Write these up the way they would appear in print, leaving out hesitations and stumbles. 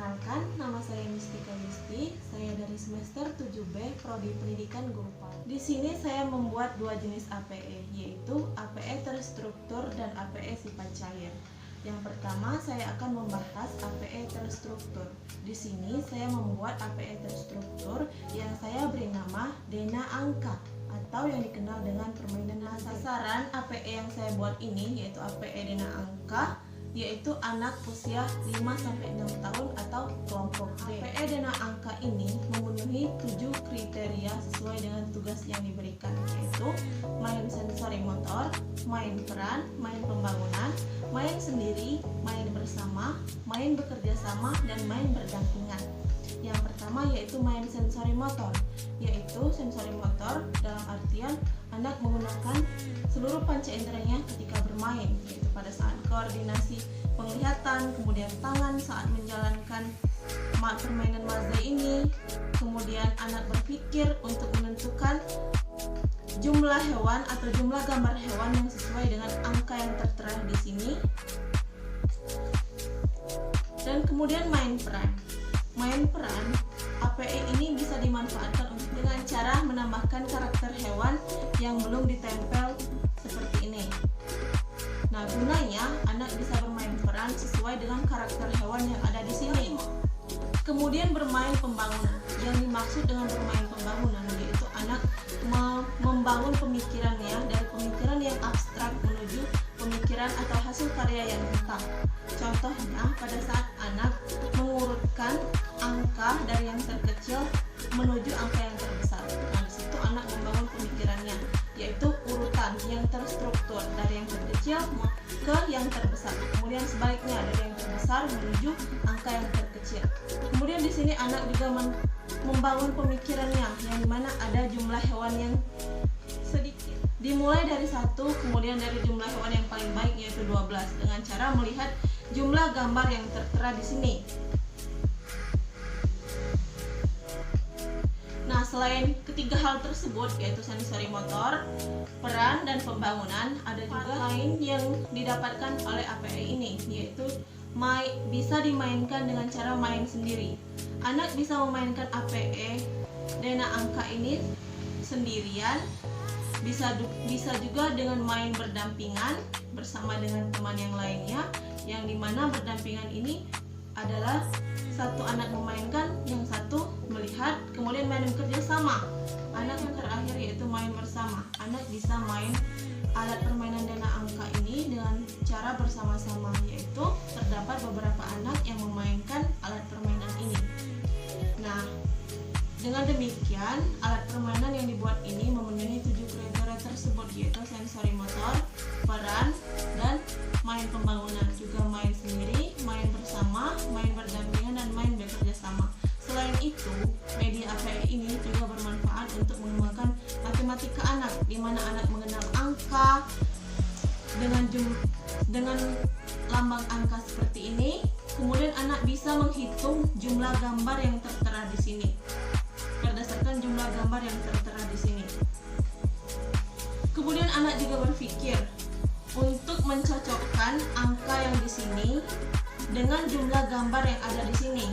Perkenalkan, nama saya Mistika Yusti. Saya dari semester 7B Prodi Pendidikan Guru PAUD. Di sini saya membuat dua jenis APE, yaitu APE terstruktur dan APE sifat cair. Yang pertama, saya akan membahas APE terstruktur. Di sini saya membuat APE terstruktur yang saya beri nama Dena Angka atau yang dikenal dengan permainan masa. Sasaran APE yang saya buat ini yaitu APE Dena Angka, yaitu anak usia 5-6 tahun atau kelompok D. APE Dena Angka ini memenuhi 7 kriteria sesuai dengan tugas yang diberikan, yaitu main sensori motor, main peran, main pembangunan, main sendiri, main bersama, main bekerja sama, dan main berdampingan. Yang pertama yaitu main sensori motor, yaitu sensori motor dalam artian anak menggunakan seluruh panca inderanya ketika bermain, yaitu pada saat koordinasi penglihatan, kemudian tangan saat menjalankan permainan mazda ini, kemudian anak berpikir untuk menentukan jumlah hewan atau jumlah gambar hewan yang sesuai dengan angka yang tertera di sini, dan kemudian main peran. Main peran APE ini bisa dimanfaatkan dengan cara menambahkan karakter hewan yang belum ditempel seperti ini. Nah, gunanya anak bisa bermain peran sesuai dengan karakter hewan yang ada di sini. Kemudian bermain pembangunan. Yang dimaksud dengan bermain pembangunan yaitu anak membangun pemikirannya dari pemikiran yang abstrak menuju pemikiran atau hasil karya yang nyata. Contohnya pada saat anak mengurutkan angka dari yang terkecil menuju angka yang terbesar. Nah, di situ anak membangun pemikirannya, yaitu urutan yang terstruktur dari yang terkecil ke yang terbesar. Kemudian sebaliknya dari yang terbesar menuju angka yang terkecil. Kemudian di sini anak juga membangun pemikirannya, yang dimana ada jumlah hewan yang sedikit. Dimulai dari 1, kemudian dari jumlah hewan yang paling baik yaitu 12 dengan cara melihat jumlah gambar yang tertera di sini. Nah, selain ketiga hal tersebut yaitu sensori motor, peran, dan pembangunan, ada juga lain yang didapatkan oleh APE ini, yaitu bisa dimainkan dengan cara main sendiri. Anak bisa memainkan APE Dena Angka ini sendirian, bisa juga dengan main berdampingan bersama dengan teman yang lainnya, yang dimana berdampingan ini adalah satu anak memainkan, yang satu melihat, kemudian main bekerja sama. Anak yang terakhir yaitu main bersama. Anak bisa main alat permainan Dena Angka ini dengan cara bersama-sama, yaitu terdapat beberapa anak yang memainkan alat permainan ini. Nah, dengan demikian alat permainan yang dibuat ini memenuhi 7 kriteria tersebut, yaitu sensori motor, peran, dan main pembangunan, juga main sendiri, main bersama, main berdampingan, dan main bekerja sama. Selain itu, media APE ini juga bermanfaat untuk mengembangkan matematika anak, di mana anak mengenal angka dengan lambang angka seperti ini. Kemudian anak bisa menghitung jumlah gambar yang tertera di sini berdasarkan jumlah gambar yang tertera di sini. Kemudian anak juga berpikir untuk mencocokkan angka yang di sini dengan jumlah gambar yang ada di sini.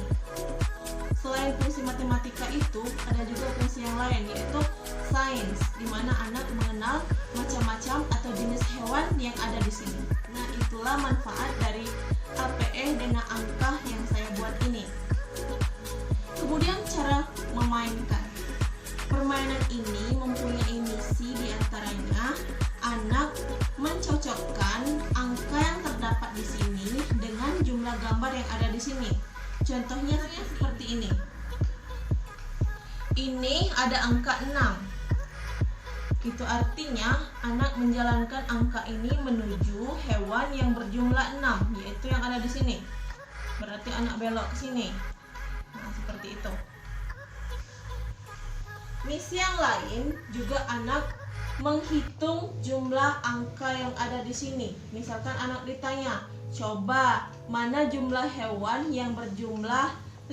Selain fungsi matematika itu, ada juga fungsi yang lain, yaitu sains, di mana anak mengenal macam-macam atau jenis hewan yang ada di sini. Nah, itulah manfaat dari APE Dena Angka yang saya buat ini. Kemudian cara memainkan. Permainan ini mempunyai misi, diantaranya anak mencocokkan angka yang terdapat di sini dengan jumlah gambar yang ada di sini. Contohnya seperti ini. Ini ada angka 6. Itu artinya anak menjalankan angka ini menuju hewan yang berjumlah 6, yaitu yang ada di sini. Berarti anak belok ke sini. Nah, seperti itu. Misi yang lain juga anak menghitung jumlah angka yang ada di sini. Misalkan anak ditanya, coba mana jumlah hewan yang berjumlah 5.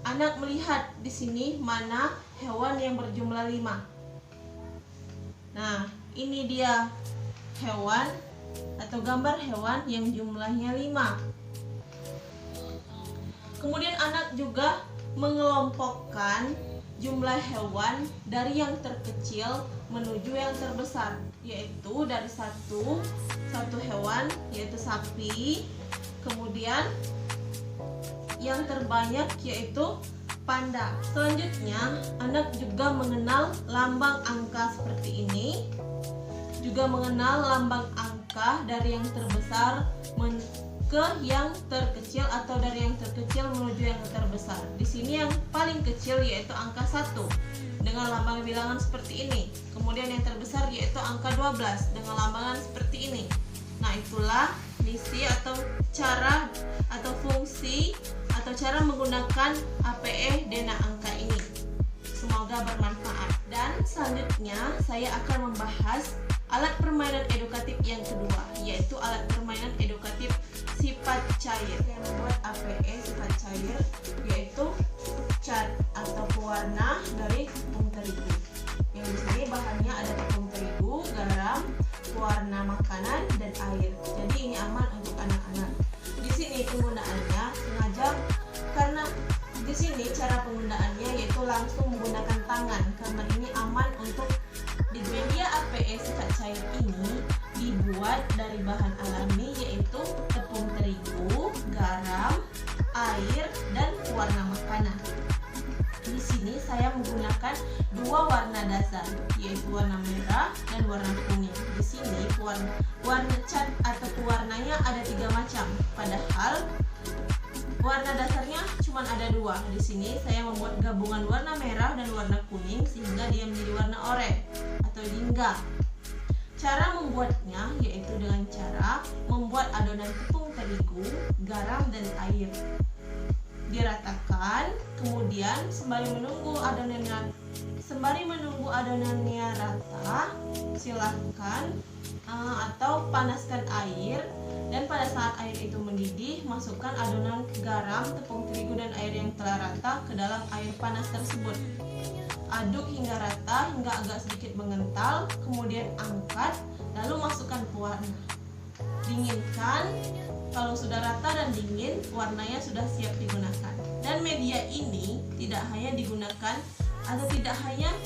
Anak melihat di sini mana hewan yang berjumlah 5. Nah, ini dia hewan atau gambar hewan yang jumlahnya 5. Kemudian anak juga mengelompokkan jumlah hewan dari yang terkecil menuju yang terbesar, yaitu dari satu hewan yaitu sapi, kemudian yang terbanyak yaitu panda. Selanjutnya anak juga mengenal lambang angka seperti ini, juga mengenal lambang angka dari yang terbesar ke yang terkecil atau dari yang terkecil menuju yang terbesar. Di sini yang paling kecil yaitu angka 1 dengan lambang bilangan seperti ini. Kemudian yang terbesar yaitu angka 12 dengan lambangan seperti ini. Nah, itulah misi atau cara atau fungsi atau cara menggunakan APE Dena Angka ini. Semoga bermanfaat. Dan selanjutnya saya akan membahas alat permainan edukatif yang kedua, yaitu alat permainan edukatif sifat cair. Yang membuat APE sifat cair yaitu cat atau pewarna dari tepung terigu. Yang di sini bahannya ada tepung terigu, garam, pewarna makanan, dan air. Jadi ini aman untuk anak-anak. Di sini penggunaannya sengaja karena di sini cara penggunaannya yaitu langsung menggunakan tangan karena ini aman untuk di media APE sifat cair ini dibuat dari bahan alami yaitu tepung terigu, garam, air, dan pewarna makanan. Di sini saya menggunakan dua warna dasar yaitu warna merah dan warna kuning. Di sini warna cat atau pewarnanya ada 3 macam, padahal warna dasarnya cuma ada 2. Di sini saya membuat gabungan warna merah dan warna kuning sehingga dia menjadi warna oranye atau jingga. Cara membuatnya yaitu dengan cara membuat adonan tepung terigu, garam, dan air. Diratakan, kemudian sembari menunggu adonannya rata, silahkan atau panaskan air. Dan pada saat air itu mendidih, masukkan adonan garam, tepung terigu, dan air yang telah rata ke dalam air panas tersebut. Aduk hingga rata, hingga agak sedikit mengental, kemudian angkat, lalu masukkan pewarna. Dinginkan, kalau sudah rata dan dingin, warnanya sudah siap digunakan. Dan media ini tidak hanya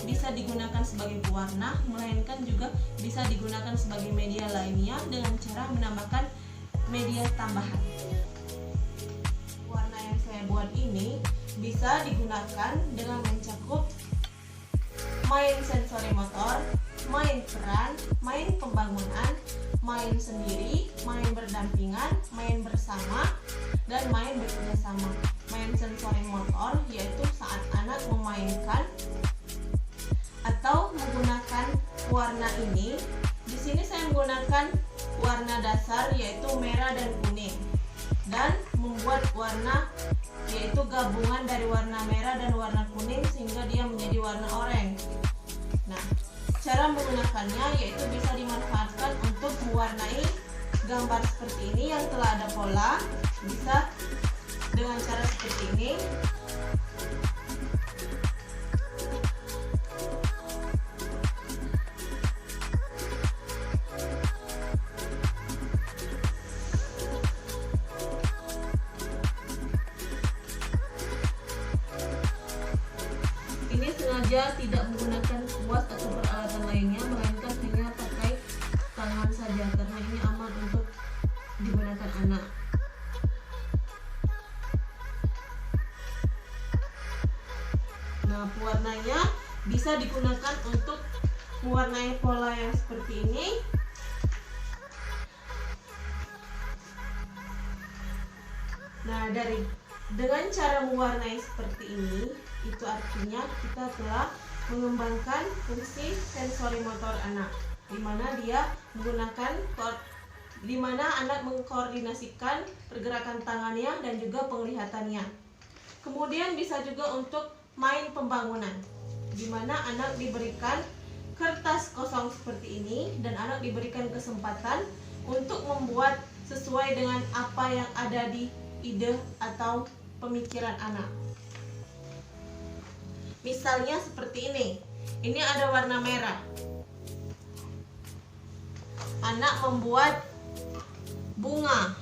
bisa digunakan sebagai pewarna, melainkan juga bisa digunakan sebagai media lainnya dengan cara menambahkan media tambahan. Warna yang saya buat ini bisa digunakan dengan mencakup main sensori motor, main peran, main pembangunan, main sendiri, main berdampingan, main bersama, dan main bekerjasama. Main sensori motor yaitu saat anak memainkan atau menggunakan warna ini. Di sini saya menggunakan warna dasar yaitu merah dan kuning, dan membuat warna yaitu gabungan dari warna merah dan warna kuning sehingga dia menjadi warna oranye. Nah, cara menggunakannya yaitu bisa dimanfaatkan untuk mewarnai gambar seperti ini yang telah ada pola. Bisa dengan cara seperti ini. Ini sengaja tidak menggunakan kuas atau peralatan lainnya, melainkan hanya pakai tangan saja karena ini aman untuk digunakan anak. Nah, pewarnanya bisa digunakan untuk mewarnai pola yang seperti ini. Nah, dengan cara mewarnai seperti ini, itu artinya kita telah mengembangkan fungsi sensori motor anak, di mana anak mengkoordinasikan pergerakan tangannya dan juga penglihatannya. Kemudian bisa juga untuk main pembangunan, di mana anak diberikan kertas kosong seperti ini dan anak diberikan kesempatan untuk membuat sesuai dengan apa yang ada di ide atau pemikiran anak. Misalnya seperti ini. Ini ada warna merah. Anak membuat bunga.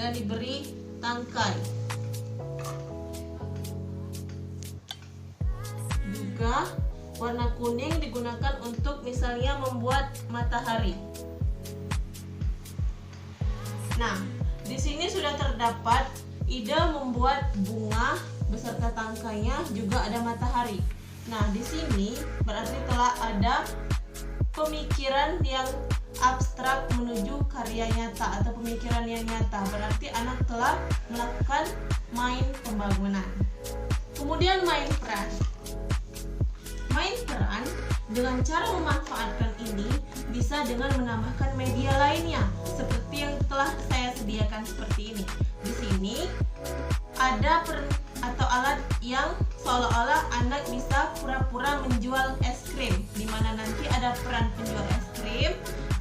dan diberi tangkai. Juga warna kuning digunakan untuk misalnya membuat matahari. Nah, di sini sudah terdapat ide membuat bunga beserta tangkainya, juga ada matahari. Nah, di sini berarti telah ada pemikiran yang abstrak menuju karya nyata atau pemikiran yang nyata. Berarti anak telah melakukan main pembangunan. Kemudian main peran. Main peran dengan cara memanfaatkan ini bisa dengan menambahkan media lainnya seperti yang telah saya sediakan seperti ini. Di sini ada atau alat yang seolah-olah anak bisa pura-pura menjual es krim, di mana nanti ada peran penjual es krim,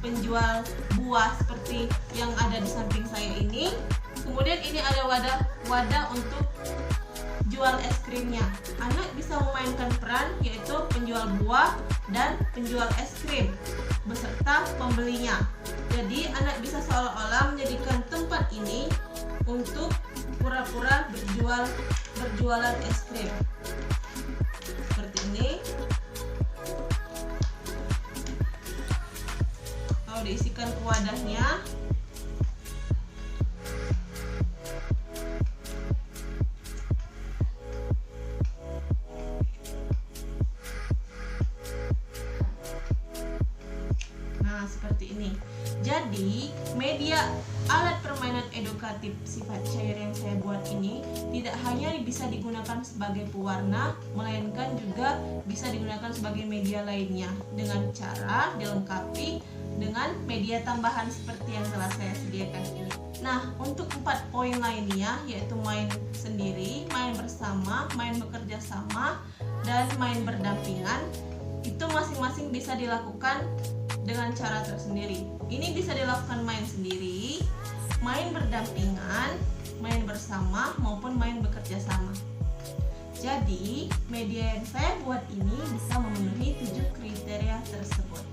penjual buah seperti yang ada di samping saya ini. Kemudian ini ada wadah untuk jual es krimnya. Anak bisa memainkan peran yaitu penjual buah dan penjual es krim beserta pembelinya. Jadi anak bisa seolah-olah menjadikan tempat ini untuk pura-pura berjualan es krim. Seperti ini. Kalau diisikan ke wadahnya, nah seperti ini. Jadi media alat permainan edukatif sifat cair yang saya buat ini tidak hanya bisa digunakan sebagai pewarna, melainkan juga bisa digunakan sebagai media lainnya dengan cara dilengkapi dengan media tambahan seperti yang telah saya sediakan ini. Nah, untuk 4 poin lainnya yaitu main sendiri, main bersama, main bekerja sama, dan main berdampingan, itu masing-masing bisa dilakukan dengan cara tersendiri. Ini bisa dilakukan main sendiri, main berdampingan, main bersama, maupun main bekerja sama. Jadi, media yang saya buat ini bisa memenuhi 7 kriteria tersebut.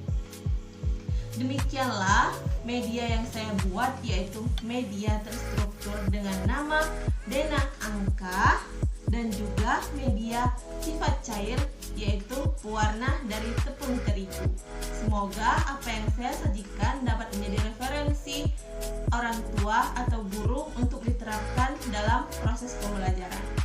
Demikianlah media yang saya buat, yaitu media terstruktur dengan nama denah angka, dan juga media sifat cair yaitu pewarna dari tepung terigu. Semoga apa yang saya sajikan dapat menjadi referensi orang tua atau guru untuk diterapkan dalam proses pembelajaran.